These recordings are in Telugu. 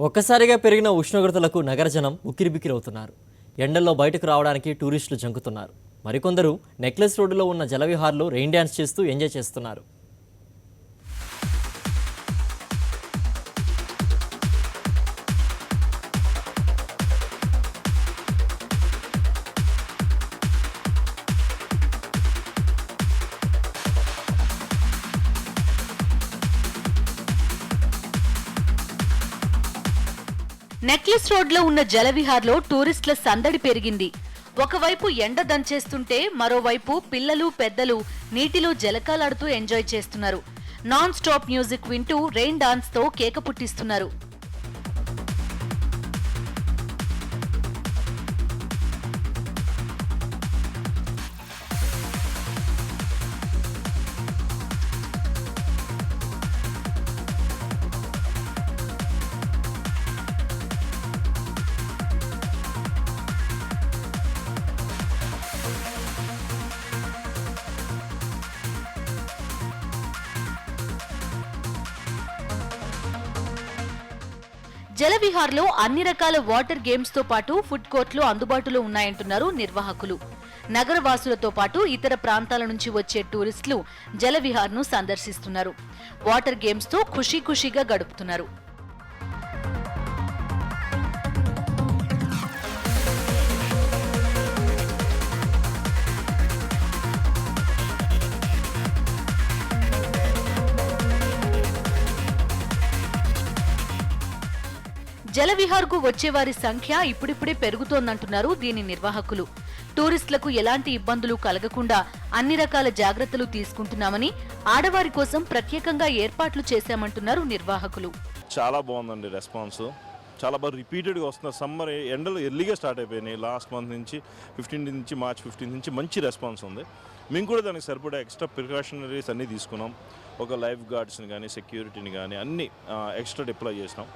ఒక్కసారిగా పెరిగిన ఉష్ణోగ్రతలకు నగర జనం ఉక్కిరిబిక్కిరవుతున్నారు. ఎండల్లో బయటకు రావడానికి టూరిస్టులు జంకుతున్నారు. మరికొందరు నెక్లెస్ రోడ్డులో ఉన్న జలవిహార్లో రెయిన్ డ్యాన్స్ చేస్తూ ఎంజాయ్ చేస్తున్నారు. నెక్లెస్ రోడ్లో ఉన్న జలవిహార్లో టూరిస్టుల సందడి పెరిగింది. ఒకవైపు ఎండ దంచేస్తుంటే మరోవైపు పిల్లలు పెద్దలు నీటిలో జలకాలాడుతూ ఎంజాయ్ చేస్తున్నారు. నాన్ స్టాప్ మ్యూజిక్ వింటూ రెయిన్ డాన్స్ తో కేక పుట్టిస్తున్నారు. జలవిహార్లో అన్ని రకాల వాటర్ గేమ్స్ తో పాటు ఫుడ్ కోర్ట్లు అందుబాటులో ఉన్నాయంటున్నారు నిర్వాహకులు. నగరవాసులతో పాటు ఇతర ప్రాంతాల నుంచి వచ్చే టూరిస్టులు జలవిహార్ను సందర్శిస్తున్నారు. వాటర్ గేమ్స్ తో ఖుషీగా గడుపుతున్నారు. జలవిహార్కు వచ్చేవారి సంఖ్య ఇప్పుడిప్పుడే పెరుగుతోందంటున్నారు దీని నిర్వాహకులు. టూరిస్టులకు ఎలాంటి ఇబ్బందులు కలగకుండా అన్ని రకాల జాగ్రత్తలు తీసుకుంటున్నామని, ఆడవారి కోసం ప్రత్యేకంగా ఏర్పాట్లు చేశామంటున్నారు నిర్వాహకులు. చాలా బాగుందండి రెస్పాన్స్. చాలా బాగా రిపీటెడ్గా వస్తున్నారు. సమ్మర్ ఎండలు ఎర్లీగా స్టార్ట్ అయిపోయినాయి. లాస్ట్ మంత్ నుంచి 15 నుంచి మార్చ్ 15 నుంచి మంచి రెస్పాన్స్ ఉంది. మేము కూడా దానికి సరిపడా ఎక్స్ట్రా ప్రికాషనరీస్ అన్నీ తీసుకున్నాం. ఒక లైఫ్ గార్డ్స్ని కానీ సెక్యూరిటీని కానీ అన్నీ ఎక్స్ట్రా డిప్లాయ్ చేసినాం.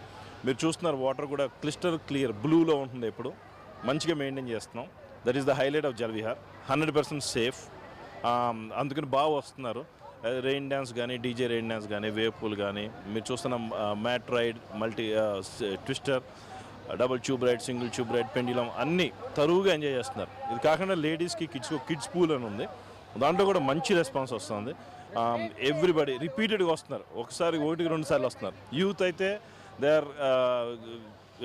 మీరు చూస్తున్నారు వాటర్ కూడా క్లిస్టర్ క్లియర్ బ్లూలో ఉంటుంది. ఎప్పుడు మంచిగా మెయింటైన్ చేస్తున్నాం. That is the highlight of Jalavihar. 100% safe. అందుకని బాగా వస్తున్నారు. రెయిన్ డ్యాన్స్ కానీ, డీజే రెయిన్ డ్యాన్స్ కానీ, వేవ్ పూల్ కానీ, మీరు చూస్తున్న mat ride, multi twister, double tube ride, single tube ride, pendulum అన్నీ తరువుగా ఎంజాయ్ చేస్తున్నారు. ఇది కాకుండా లేడీస్కి కిడ్స్ పూల్ అని ఉంది. దాంట్లో కూడా మంచి రెస్పాన్స్ వస్తుంది. ఎవ్రీబడి రిపీటెడ్గా వస్తున్నారు. ఒకసారి 1-2 సార్లు వస్తున్నారు. యూత్ అయితే దే ఆర్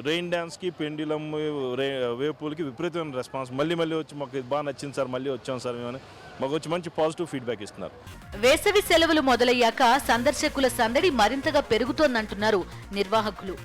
రెయిన్ డ్యాన్స్కి, పెండిలం, వేవ్ పూల్కి విపరీతమైన రెస్పాన్స్. మళ్ళీ వచ్చి మాకు ఇది బాగా నచ్చింది సార్, మళ్ళీ వచ్చాం సార్ మేమని మాకు వచ్చి మంచి పాజిటివ్ ఫీడ్బ్యాక్ ఇస్తున్నారు. వేసవి సెలవులు మొదలయ్యాక సందర్శకుల సందడి మరింతగా పెరుగుతోందంటున్నారు నిర్వాహకులు.